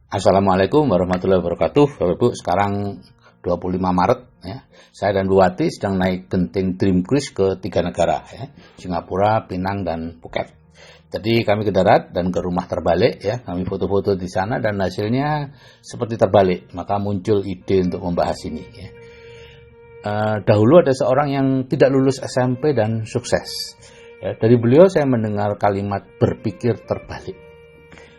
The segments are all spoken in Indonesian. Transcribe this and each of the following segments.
Assalamualaikum warahmatullahi wabarakatuh. Bapak Ibu, sekarang 25 Maret ya. Saya dan Bu Wati sedang naik genting Dream Cruise ke 3 negara ya. Singapura, Penang dan Phuket. Jadi kami ke darat dan ke rumah terbalik ya. Kami foto-foto di sana dan hasilnya seperti terbalik. Maka muncul ide untuk membahas ini ya. Dahulu ada seorang yang tidak lulus SMP dan sukses. Ya, dari beliau saya mendengar kalimat berpikir terbalik.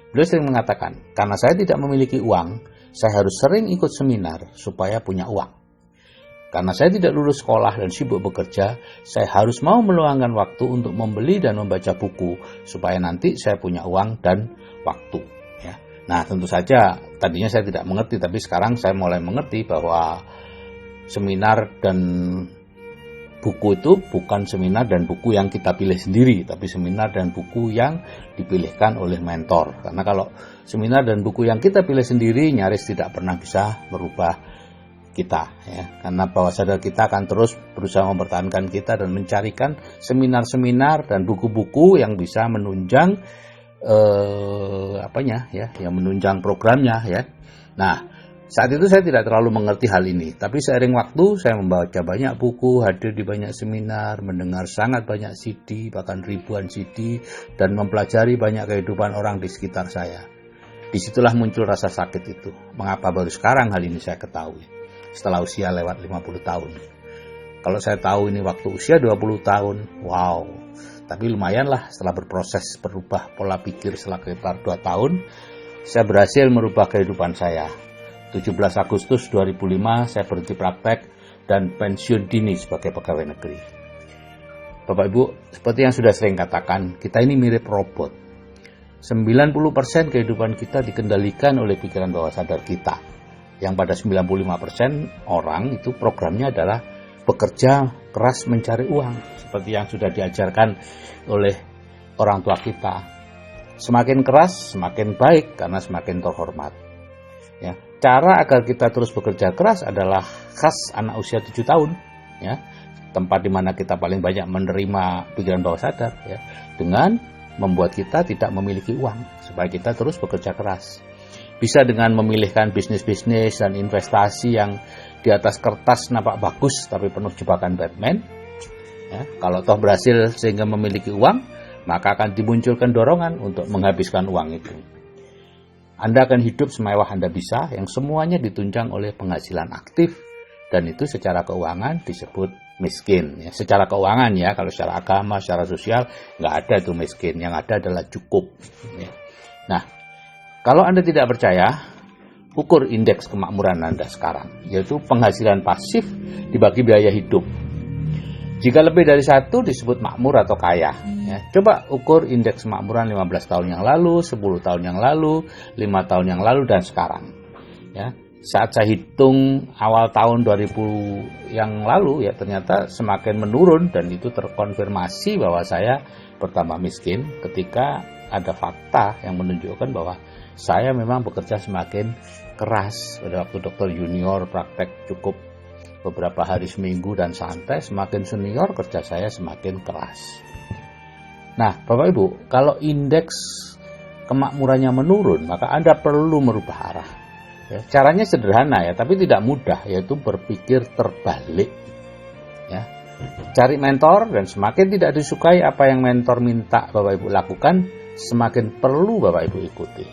Beliau sering mengatakan, karena saya tidak memiliki uang, saya harus sering ikut seminar supaya punya uang. Karena saya tidak lulus sekolah dan sibuk bekerja, saya harus mau meluangkan waktu untuk membeli dan membaca buku supaya nanti saya punya uang dan waktu. Ya. Nah, tentu saja tadinya saya tidak mengerti, tapi sekarang saya mulai mengerti bahwa seminar dan buku itu bukan seminar dan buku yang kita pilih sendiri, tapi seminar dan buku yang dipilihkan oleh mentor. Karena kalau seminar dan buku yang kita pilih sendiri nyaris tidak pernah bisa merubah kita, ya. Karena bawah sadar kita akan terus berusaha mempertahankan kita dan mencarikan seminar-seminar dan buku-buku yang bisa menunjang yang menunjang programnya, ya. Nah, saat itu saya tidak terlalu mengerti hal ini, tapi seiring waktu saya membaca banyak buku, hadir di banyak seminar, mendengar sangat banyak CD, bahkan ribuan CD, dan mempelajari banyak kehidupan orang di sekitar saya. Disitulah muncul rasa sakit itu. Mengapa baru sekarang hal ini saya ketahui? Setelah usia lewat 50 tahun. Kalau saya tahu ini waktu usia 20 tahun, wow. Tapi lumayanlah setelah berproses berubah pola pikir sekitar 2 tahun, saya berhasil merubah kehidupan saya. 17 Agustus 2005 saya berhenti praktek dan pensiun dini sebagai pegawai negeri. Bapak Ibu, seperti yang sudah sering katakan, kita ini mirip robot. 90% kehidupan kita dikendalikan oleh pikiran bawah sadar kita. Yang pada 95% orang itu programnya adalah bekerja keras mencari uang. Seperti yang sudah diajarkan oleh orang tua kita. Semakin keras, semakin baik karena semakin terhormat. Ya, cara agar kita terus bekerja keras adalah khas anak usia 7 tahun, ya, tempat di mana kita paling banyak menerima pikiran bawah sadar, ya, dengan membuat kita tidak memiliki uang supaya kita terus bekerja keras. Bisa dengan memilihkan bisnis-bisnis dan investasi yang di atas kertas nampak bagus tapi penuh jebakan Batman. Ya, kalau toh berhasil sehingga memiliki uang, maka akan dimunculkan dorongan untuk menghabiskan uang itu. Anda akan hidup semewah Anda bisa, yang semuanya ditunjang oleh penghasilan aktif, dan itu secara keuangan disebut miskin. Ya, secara keuangan ya, kalau secara agama, secara sosial, nggak ada itu miskin. Yang ada adalah cukup. Ya. Nah, kalau Anda tidak percaya, ukur indeks kemakmuran Anda sekarang, yaitu penghasilan pasif dibagi biaya hidup. Jika lebih dari 1 disebut makmur atau kaya. Ya, coba ukur indeks kemakmuran 15 tahun yang lalu, 10 tahun yang lalu, 5 tahun yang lalu, dan sekarang. Ya, saat saya hitung awal tahun 2000 yang lalu, ya ternyata semakin menurun dan itu terkonfirmasi bahwa saya bertambah miskin ketika ada fakta yang menunjukkan bahwa saya memang bekerja semakin keras. Pada waktu dokter junior praktek cukup beberapa hari seminggu dan santai, semakin senior kerja saya semakin keras. Nah, Bapak Ibu, kalau indeks kemakmurannya menurun, maka Anda perlu merubah arah. Ya, caranya sederhana ya, tapi tidak mudah, yaitu berpikir terbalik. Ya, cari mentor dan semakin tidak disukai apa yang mentor minta Bapak Ibu lakukan, semakin perlu Bapak Ibu ikuti.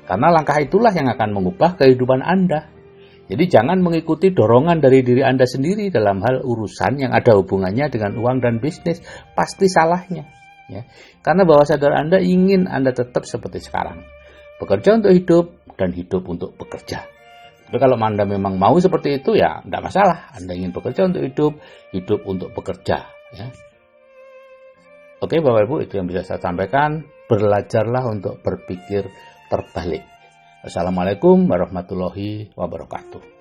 Karena langkah itulah yang akan mengubah kehidupan Anda. Jadi jangan mengikuti dorongan dari diri Anda sendiri dalam hal urusan yang ada hubungannya dengan uang dan bisnis. Pasti salahnya. Ya. Karena bawah sadar Anda ingin Anda tetap seperti sekarang. Bekerja untuk hidup dan hidup untuk bekerja. Tapi kalau Anda memang mau seperti itu ya tidak masalah. Anda ingin bekerja untuk hidup, hidup untuk bekerja. Ya. Oke Bapak Ibu, itu yang bisa saya sampaikan. Belajarlah untuk berpikir terbalik. Assalamualaikum warahmatullahi wabarakatuh.